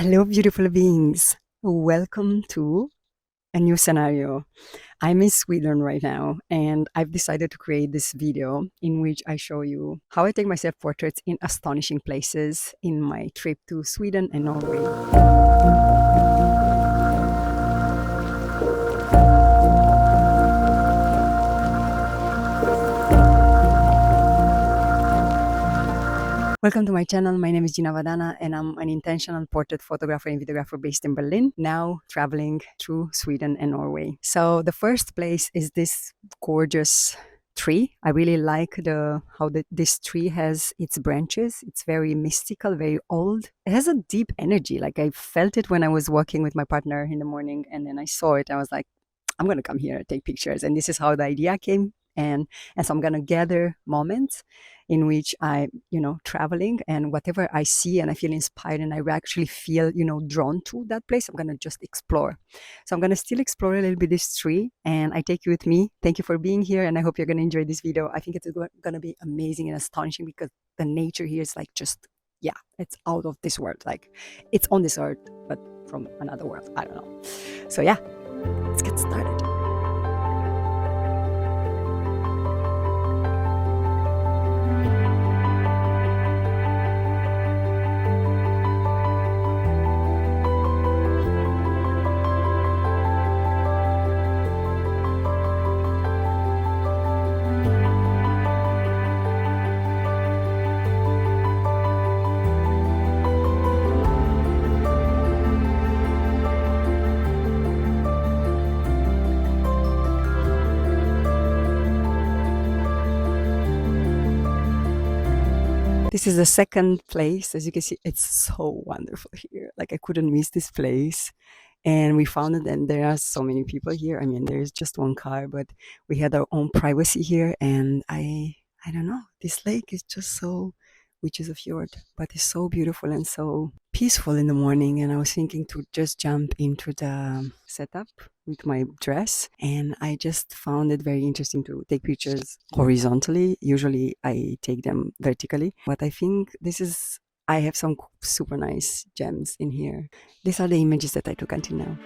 Hello, beautiful beings. Welcome to a new scenario. I'm in Sweden right now, and I've decided to create this video in which I show you how I take my self portraits in astonishing places in my trip to Sweden and Norway. Welcome to my channel. My name is Gina Vadana, and I'm an intentional portrait photographer and videographer based in Berlin, now traveling through Sweden and Norway. So the first place is this gorgeous tree. I really like this tree has its branches. It's very mystical, very old. It has a deep energy. Like I felt it when I was walking with my partner in the morning, and then I saw it. I was like, I'm gonna come here and take pictures. And this is how the idea came. And so I'm gonna gather moments in which I, traveling, and whatever I see and I feel inspired and I actually feel, drawn to that place, I'm going to just explore. So I'm going to still explore a little bit this tree, and I take you with me. Thank you for being here, and I hope you're going to enjoy this video. I think it's going to be amazing and astonishing because the nature here is like just, yeah, it's out of this world. Like it's on this earth, but from another world. I don't know. So yeah, let's get started. This is the second place. As you can see, it's so wonderful here. Like I couldn't miss this place. And we found it, and there are so many people here. I mean, there's just one car, but we had our own privacy here. And I don't know, this lake is just so, which is a fjord, but it's so beautiful and so peaceful in the morning. And I was thinking to just jump into the setup with my dress, and I just found it very interesting to take pictures horizontally. Usually I take them vertically, but I think I have some super nice gems in here. These are the images that I took until now.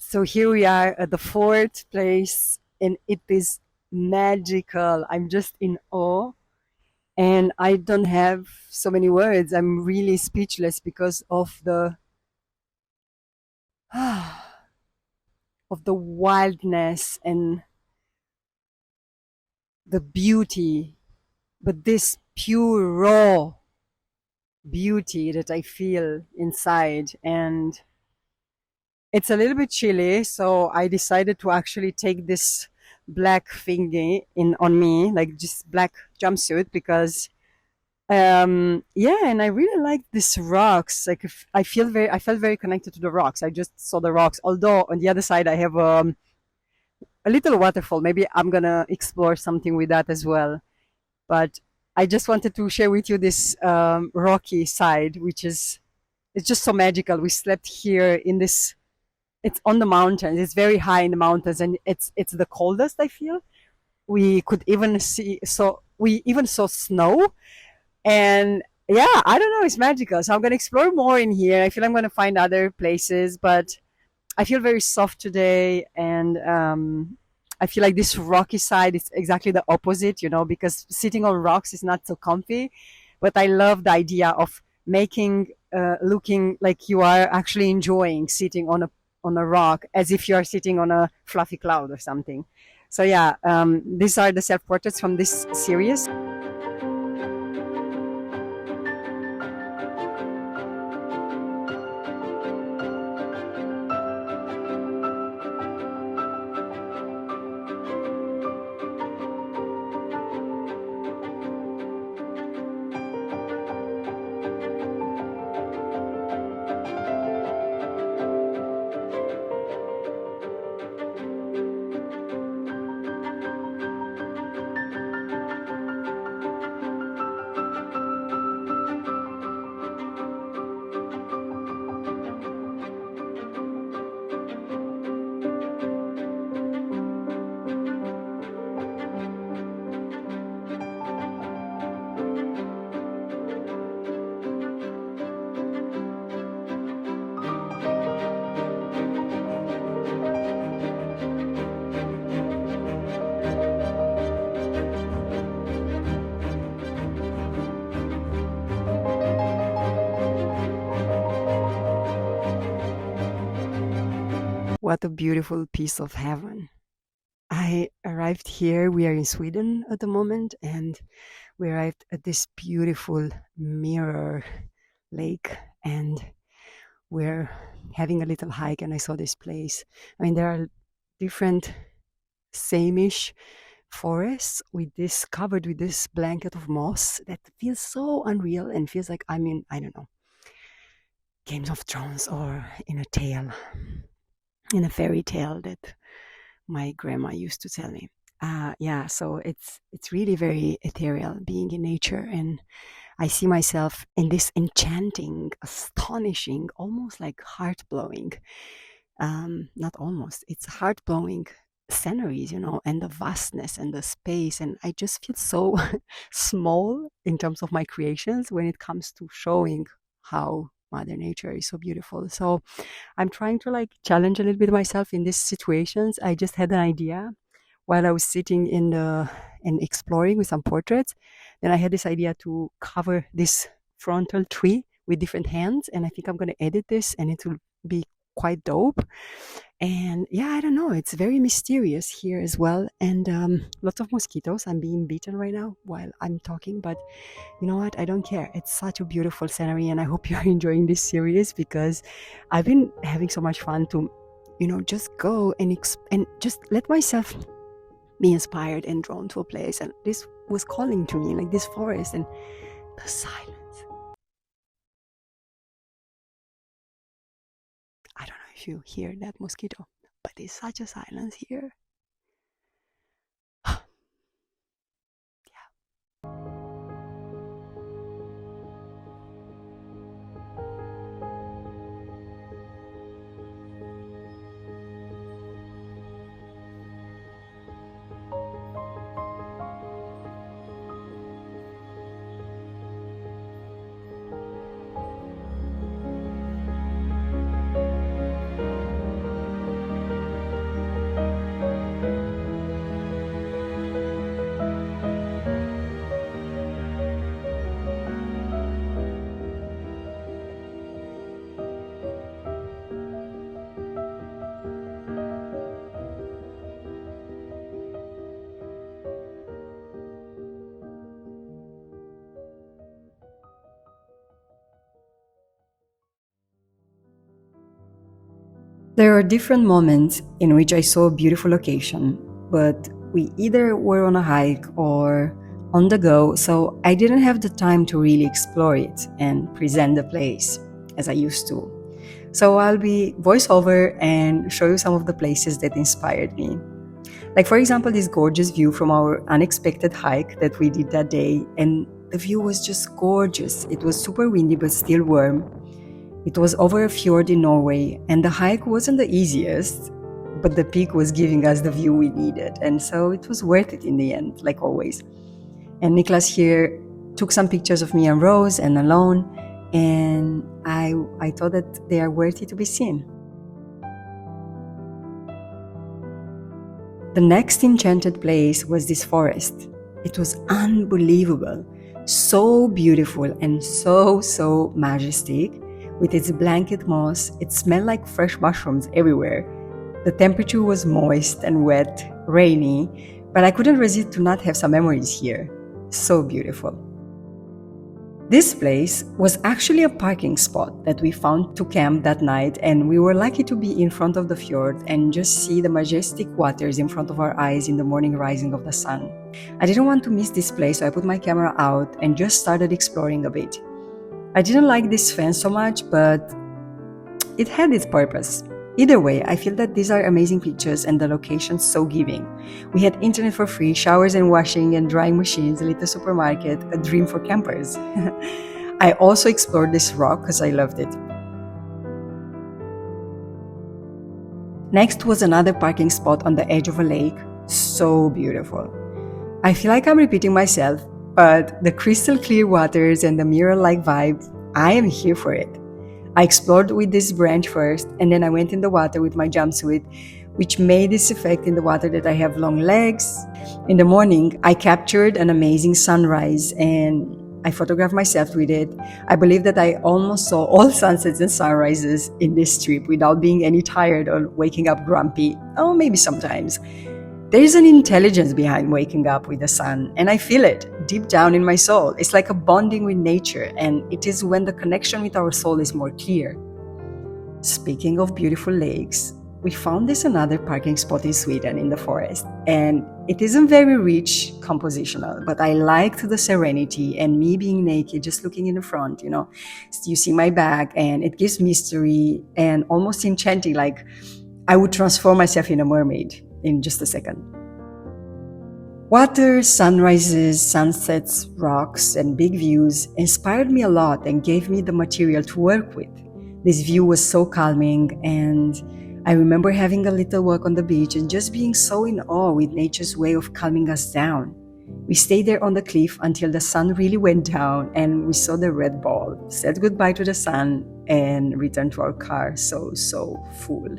So here we are at the fourth place, and it is magical. I'm just in awe, and I don't have so many words. I'm really speechless because of the of the wildness and the beauty, but this pure raw beauty that I feel inside. And it's a little bit chilly, so I decided to actually take this black thingy on me, like just black jumpsuit, because yeah, and I really like these rocks. Like I felt very connected to the rocks. I just saw the rocks, although on the other side I have a little waterfall. Maybe I'm gonna explore something with that as well. But I just wanted to share with you this rocky side, which is, it's just so magical. We slept here in this, it's on the mountains. It's very high in the mountains, and it's the coldest, I feel. We could even we even saw snow, and yeah, I don't know, it's magical. So I'm gonna explore more in here. I feel I'm gonna find other places, but I feel very soft today, and I feel like this rocky side is exactly the opposite, because sitting on rocks is not so comfy. But I love the idea of making looking like you are actually enjoying sitting on a rock as if you are sitting on a fluffy cloud or something. So yeah, these are the self-portraits from this series. What a beautiful piece of heaven. I arrived here. We are in Sweden at the moment, and we arrived at this beautiful mirror lake, and we're having a little hike, and I saw this place. I mean, there are different same-ish forests with this covered with this blanket of moss that feels so unreal and feels like I'm in, I don't know, Games of Thrones or in a tale, in a fairy tale that my grandma used to tell me. Yeah, so it's really very ethereal being in nature, and I see myself in this enchanting, astonishing, almost like heart-blowing, not almost, it's heart-blowing sceneries, you know, and the vastness and the space, and I just feel so small in terms of my creations when it comes to showing how Mother Nature is so beautiful. So I'm trying to like challenge a little bit myself in these situations. I just had an idea while I was sitting in the and exploring with some portraits. Then I had this idea to cover this frontal tree with different hands, and I think I'm going to edit this, and it will be quite dope. And yeah, I don't know, it's very mysterious here as well, and lots of mosquitoes. I'm being beaten right now while I'm talking, but you know what, I don't care. It's such a beautiful scenery, and I hope you're enjoying this series because I've been having so much fun to, you know, just go and just let myself be inspired and drawn to a place. And this was calling to me, like this forest and the silence. I don't know if you hear that mosquito, but there's such a silence here. There are different moments in which I saw a beautiful location, but we either were on a hike or on the go, so I didn't have the time to really explore it and present the place as I used to. So I'll be voiceover and show you some of the places that inspired me. Like, for example, this gorgeous view from our unexpected hike that we did that day, and the view was just gorgeous. It was super windy but still warm. It was over a fjord in Norway, and the hike wasn't the easiest, but the peak was giving us the view we needed, and so it was worth it in the end, like always. And Niklas here took some pictures of me and Rose and alone, and I thought that they are worthy to be seen. The next enchanted place was this forest. It was unbelievable, so beautiful and so majestic, with its blanket moss. It smelled like fresh mushrooms everywhere. The temperature was moist and wet, rainy, but I couldn't resist to not have some memories here. So beautiful. This place was actually a parking spot that we found to camp that night, and we were lucky to be in front of the fjord and just see the majestic waters in front of our eyes in the morning rising of the sun. I didn't want to miss this place, so I put my camera out and just started exploring a bit. I didn't like this fence so much, but it had its purpose. Either way, I feel that these are amazing pictures and the location so giving. We had internet for free, showers and washing and drying machines, a little supermarket, a dream for campers. I also explored this rock because I loved it. Next was another parking spot on the edge of a lake. So beautiful. I feel like I'm repeating myself, but the crystal clear waters and the mirror-like vibe, I am here for it. I explored with this branch first, and then I went in the water with my jumpsuit, which made this effect in the water that I have long legs. In the morning, I captured an amazing sunrise and I photographed myself with it. I believe that I almost saw all sunsets and sunrises in this trip without being any tired or waking up grumpy. Oh, maybe sometimes. There is an intelligence behind waking up with the sun, and I feel it deep down in my soul. It's like a bonding with nature, and it is when the connection with our soul is more clear. Speaking of beautiful lakes, we found this another parking spot in Sweden in the forest, and it isn't very rich compositional, but I liked the serenity and me being naked, just looking in the front, you see my back, and it gives mystery and almost enchanting, like I would transform myself in a mermaid in just a second. Water, sunrises, sunsets, rocks, and big views inspired me a lot and gave me the material to work with. This view was so calming, and I remember having a little walk on the beach and just being so in awe with nature's way of calming us down. We stayed there on the cliff until the sun really went down and we saw the red ball, said goodbye to the sun, and returned to our car so full.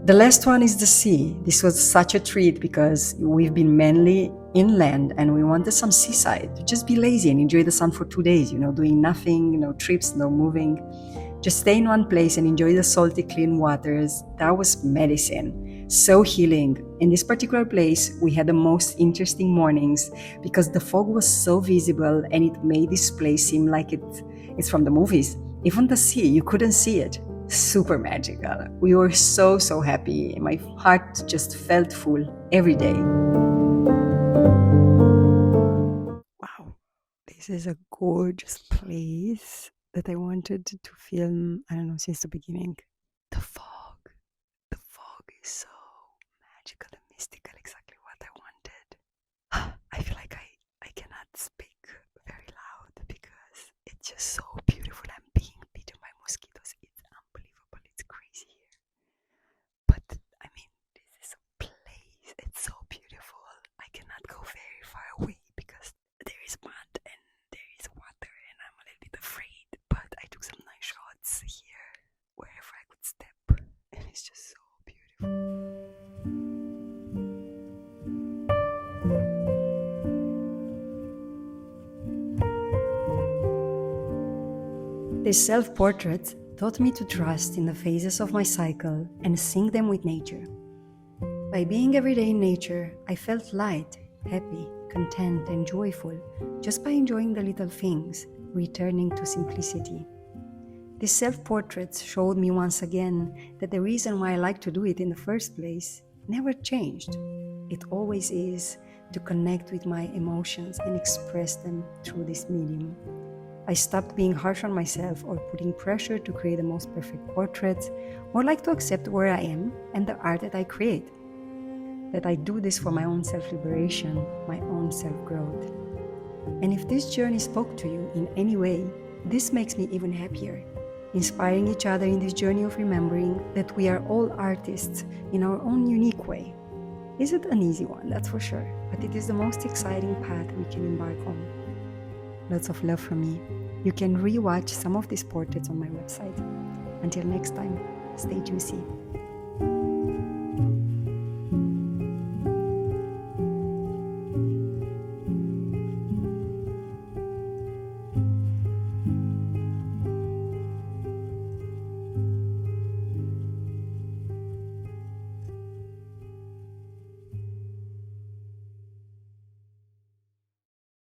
The last one is the sea. This was such a treat because we've been mainly inland and we wanted some seaside to just be lazy and enjoy the sun for 2 days, doing nothing, no trips, no moving. Just stay in one place and enjoy the salty, clean waters. That was medicine. So healing. In this particular place, we had the most interesting mornings because the fog was so visible and it made this place seem like it's from the movies. Even the sea, you couldn't see it. Super magical. We were so happy. My heart just felt full every day. Wow, this is a gorgeous place that I wanted to film, since the beginning. The fog is so magical and mystical, exactly what I wanted. I feel like I cannot speak very loud because it's just so beautiful. I'm being bitten by mosquitoes. It's unbelievable. It's crazy here. But this is a place. It's so beautiful. I cannot go very far away because there is mud and there is water and I'm a little bit afraid. But I took some nice shots here wherever I could step. And it's just so beautiful. This self-portrait taught me to trust in the phases of my cycle and sync them with nature. By being every day in nature, I felt light, happy, content, and joyful just by enjoying the little things, returning to simplicity. This self-portrait showed me once again that the reason why I like to do it in the first place never changed. It always is to connect with my emotions and express them through this medium. I stopped being harsh on myself or putting pressure to create the most perfect portraits, more like to accept where I am and the art that I create. That I do this for my own self-liberation, my own self-growth. And if this journey spoke to you in any way, this makes me even happier. Inspiring each other in this journey of remembering that we are all artists in our own unique way. Isn't an easy one, that's for sure, but it is the most exciting path we can embark on. Lots of love from me. You can re-watch some of these portraits on my website. Until next time, stay juicy.